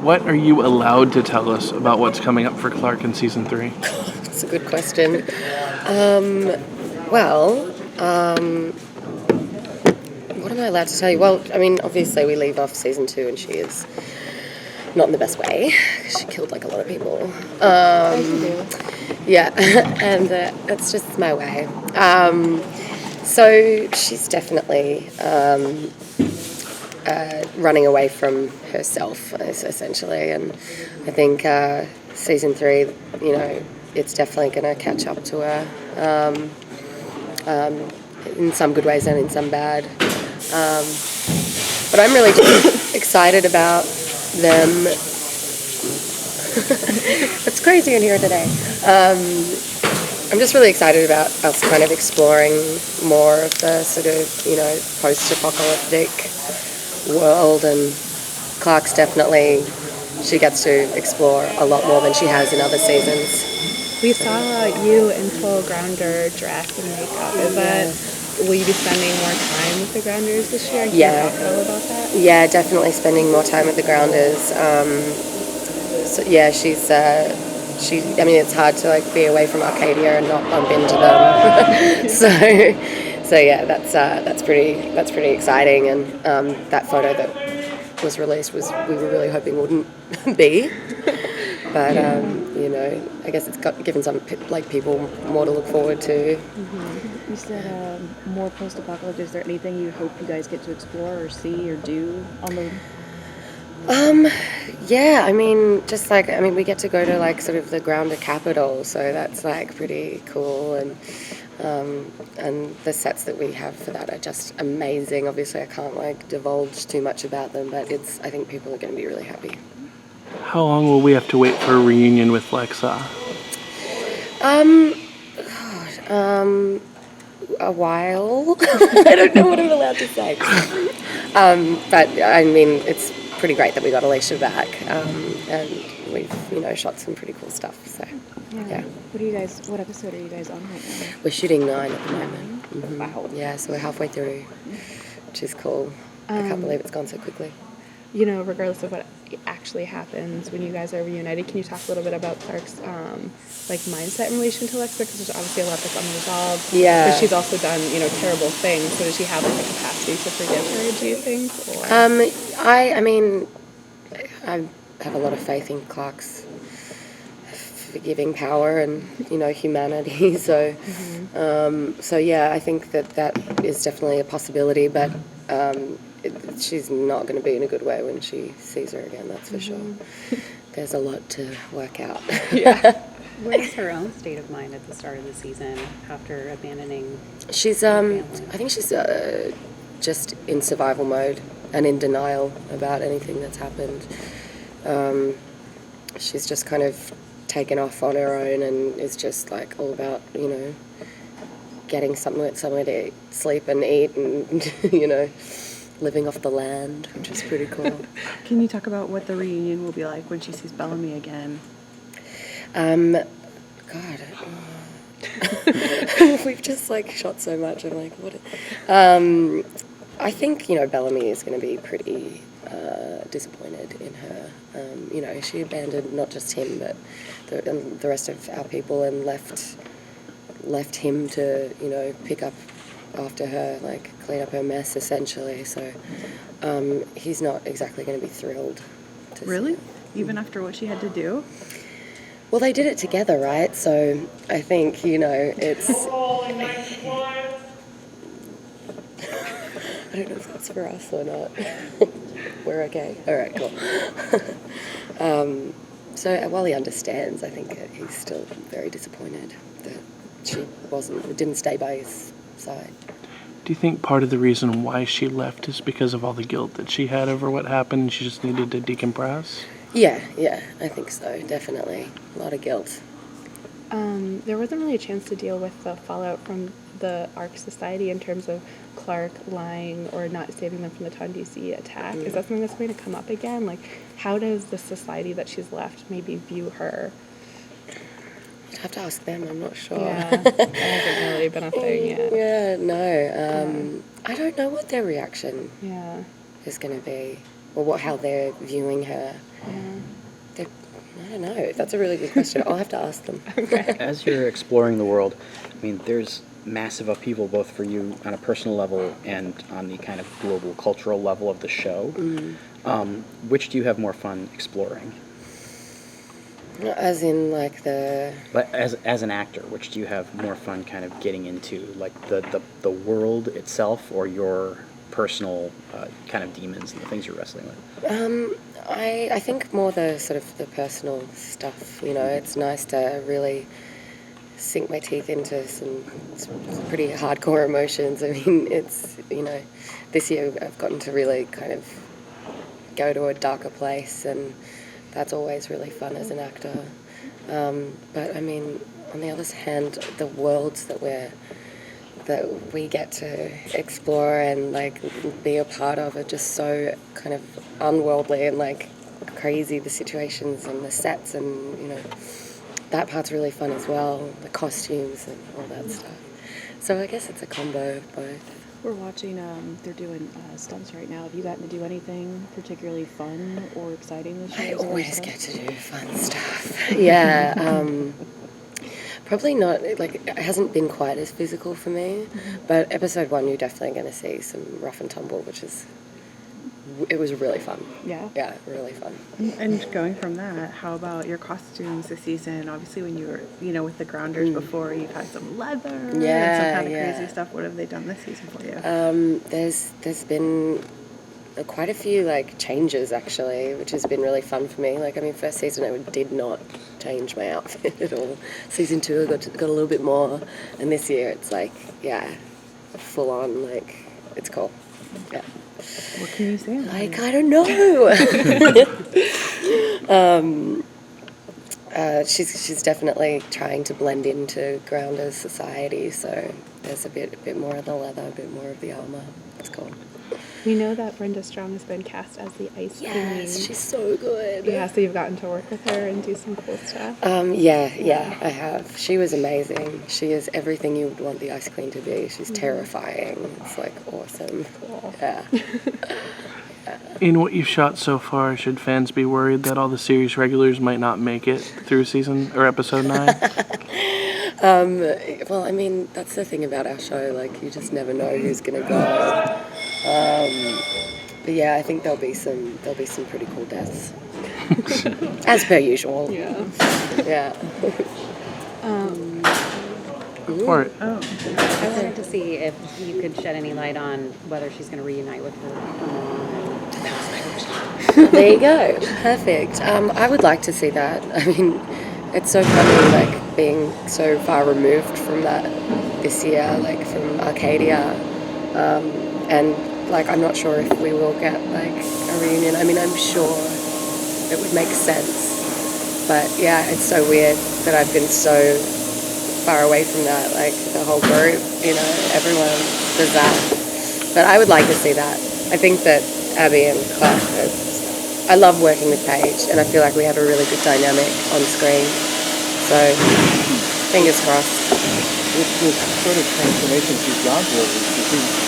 what are you allowed to tell us about what's coming up for Clark in season 3? That's a good question. Well, what am I allowed to tell you? Well, I mean, obviously we leave off season 2 and she is not in the best way. She killed like a lot of people. Yeah, and that's just my way. So she's definitely running away from herself, essentially. And I think season 3, it's definitely going to catch up to her in some good ways and in some bad. But I'm really excited about them. It's crazy in here today. I'm just really excited about us kind of exploring more of the sort of, post-apocalyptic world, and Clark's definitely, she gets to explore a lot more than she has in other seasons. We saw you in full Grounder dress and makeup. Will you be spending more time with the Grounders this year? Can you talk a little about that? Yeah, definitely spending more time with the Grounders. So yeah, she's it's hard to like be away from Arcadia and not bump into them. so yeah, that's pretty exciting. And that photo that was released we were really hoping wouldn't be. But I guess it's given some people more to look forward to. Mm-hmm. You said more post-apocalyptic. Is there anything you hope you guys get to explore or see or do on the? Yeah, we get to go to sort of the Grounder capital, so that's pretty cool, and the sets that we have for that are just amazing. Obviously, I can't divulge too much about them, but I think people are going to be really happy. How long will we have to wait for a reunion with Lexa? A while. I don't know what I'm allowed to say. But I mean, it's pretty great that we got Alicia back, and we've shot some pretty cool stuff. So yeah. What episode are you guys on right now? We're shooting 9 at the moment. Mm-hmm. Wow. Yeah, so we're halfway through, which is cool. I can't believe it's gone so quickly. Regardless of what actually happens when you guys are reunited, can you talk a little bit about Clark's mindset in relation to Lex? Because there's obviously a lot that's unresolved. Yeah. But she's also done terrible things. So does she have the capacity to forgive her? Do you think? Or? I have a lot of faith in Clark's forgiving power and humanity. So so yeah, I think that is definitely a possibility, but. She's not going to be in a good way when she sees her again, that's for sure. There's a lot to work out. Yeah. What is her own state of mind at the start of the season after abandoning she's her family? I think she's just in survival mode and in denial about anything that's happened. She's just kind of taken off on her own and is just all about, getting somewhere to sleep and eat and, living off the land, which is pretty cool. Can you talk about what the reunion will be like when she sees Bellamy again? God, we've just shot so much. I'm what? I think Bellamy is going to be pretty disappointed in her. She abandoned not just him but the rest of our people and left him to pick up after her, clean up her mess, essentially. So he's not exactly going to be thrilled. Really? Even after what she had to do? Well, they did it together, right? So I think, it's... I don't know if that's for us or not. We're okay. All right, cool. So while he understands, I think he's still very disappointed that she didn't stay by his side. Do you think part of the reason why she left is because of all the guilt that she had over what happened and she just needed to decompress? Yeah, I think so, definitely. A lot of guilt. There wasn't really a chance to deal with the fallout from the ARC Society in terms of Clark lying or not saving them from the Tondisi attack. Is that something that's going to come up again? How does the society that she's left maybe view her? I'd have to ask them, I'm not sure. Yeah, that hasn't really been a thing yet. Yeah, no. I don't know what their reaction is going to be, or how they're viewing her. I don't know. That's a really good question. I'll have to ask them. As you're exploring the world, I mean, there's massive upheaval both for you on a personal level and on the kind of global cultural level of the show. Which do you have more fun exploring? As in, like, But as an actor, which do you have more fun kind of getting into, like the world itself or your personal kind of demons and the things you're wrestling with? I think more the sort of the personal stuff, you know. It's nice to really sink my teeth into some pretty hardcore emotions. I mean, it's, you know, this year I've gotten to really kind of go to a darker place, and that's always really fun as an actor. But I mean, on the other hand, the worlds that we get to explore and like be a part of are just so kind of unworldly and like crazy, the situations and the sets, and you know, that part's really fun as well, the costumes and all that stuff. So I guess it's a combo of both. We're watching, they're doing stunts right now. Have you gotten to do anything particularly fun or exciting this year? I always get to do fun stuff. Yeah. Probably not, like, it hasn't been quite as physical for me, but episode 1 you're definitely going to see some rough and tumble, it was really fun. Yeah? Yeah, really fun. And going from that, how about your costumes this season? Obviously, when you were, you know, with the Grounders before, you've had some leather and some kind of crazy stuff. What have they done this season for you? There's been quite a few like changes actually, which has been really fun for me. Like, I mean, first season I did not change my outfit at all. Season 2 I got a little bit more, and this year it's like, yeah, full on, like, it's cool. Yeah. What can you say? Like, I don't know. She's definitely trying to blend into Grounders society, so there's a bit more of the leather, a bit more of the armor. It's cool. We know that Brenda Strong has been cast as the Ice Queen. Yes, she's so good. Yeah, so you've gotten to work with her and do some cool stuff. Yeah, I have. She was amazing. She is everything you would want the Ice Queen to be. She's terrifying. It's like awesome. Cool. Yeah. In what you've shot so far, should fans be worried that all the series regulars might not make it through season or episode 9? Well, I mean, that's the thing about our show. Like, you just never know who's gonna go. But yeah, I think there'll be some pretty cool deaths, as per usual. Yeah. Yeah. Or I wanted to see if you could shed any light on whether she's going to reunite with her mom. There you go. Perfect. I would like to see that. I mean, it's so funny, like, being so far removed from that this year, like, from Arcadia. And, like, I'm not sure if we will get, like, a reunion. I mean, I'm sure it would make sense. But, yeah, it's so weird that I've been so far away from that, like, the whole group, you know, everyone does that. But I would like to see that. I think that Abby and Clark, I love working with Paige, and I feel like we have a really good dynamic on screen. So, fingers crossed. With the sort of transformation she's gone through,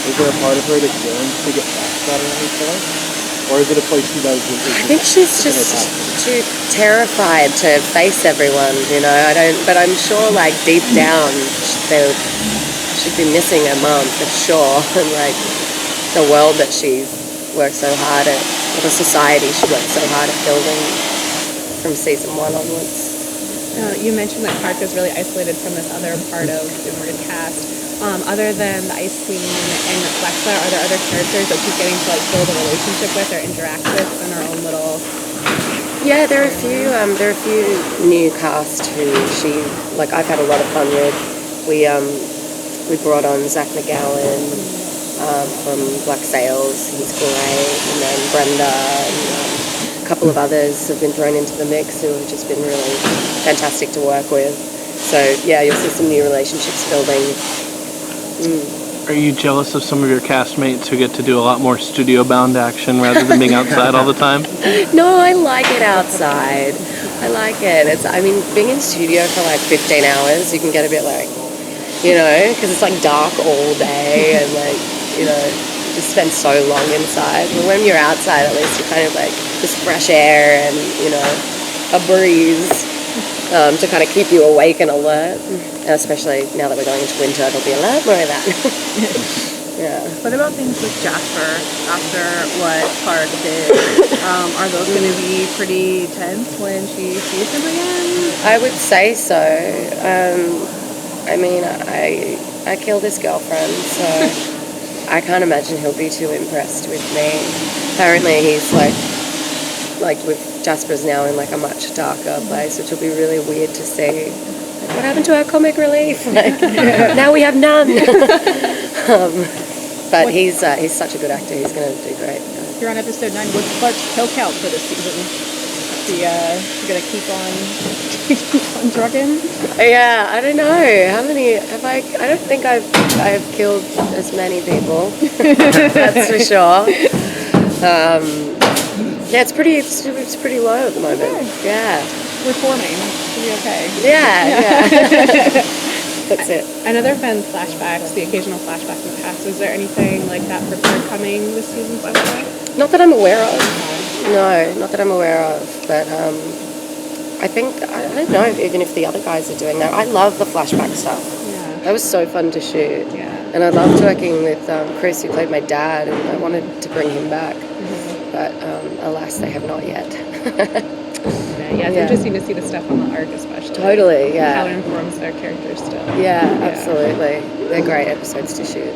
is there a part of her that yearns to get back to that early self? Or is it a place she does? I think she's just too terrified to face everyone, you know. But I'm sure, like, deep down, she'd be missing her mum for sure. And, like, the world that she worked so hard at, or the society she worked so hard at building from season 1 onwards. You mentioned that Clark is really isolated from this other part of the Morgan cast. Other than the Ice Queen and Lexa, are there other characters that she's getting to like build a relationship with or interact with in her own little? Yeah, there are a few new cast who I've had a lot of fun with. We brought on Zach McGowan from Black Sails. He's great, and then Brenda and a couple of others have been thrown into the mix who have just been really fantastic to work with. So yeah, you'll see some new relationships building. are you jealous of some of your castmates who get to do a lot more studio-bound action rather than being outside all the time? No, I like it outside. I like it. Being in studio for like 15 hours, you can get a bit like, you know, because it's like dark all day and like, you know, you just spend so long inside. But when you're outside, at least you're kind of like just fresh air and, you know, a breeze to kind of keep you awake and alert. Especially now that we're going into winter, there'll be a lot more of that. Yeah. What about things with Jasper after what Clark did? Are those going to be pretty tense when she sees him again? I would say so. I mean, I killed his girlfriend, so I can't imagine he'll be too impressed with me. Apparently he's like with Jasper's now in like a much darker place, which will be really weird to see. Like, what happened to our comic relief? Like, now we have none. But he's such a good actor. He's going to do great. You're on episode 9. What's Clark's kill count for this season? You gonna keep on drugging? Yeah, I don't know. How many have I? I don't think I've killed as many people. That's for sure. Yeah, it's pretty low at the moment. Okay. Yeah. Reforming. Should be okay. Yeah. That's it. I know there have been flashbacks, the occasional flashback in the past. Is there anything like that for Clark coming this season so far? Not that I'm aware of. No, not that I'm aware of. But I don't know even if the other guys are doing that. I love the flashback stuff. Yeah. That was so fun to shoot. Yeah. And I loved working with Chris, who played my dad, and I wanted to bring him back. But alas, they have not yet. Yeah, it's interesting to see the stuff on the arc, especially. Totally, yeah. How it informs their characters still. Yeah, absolutely. They're great episodes to shoot.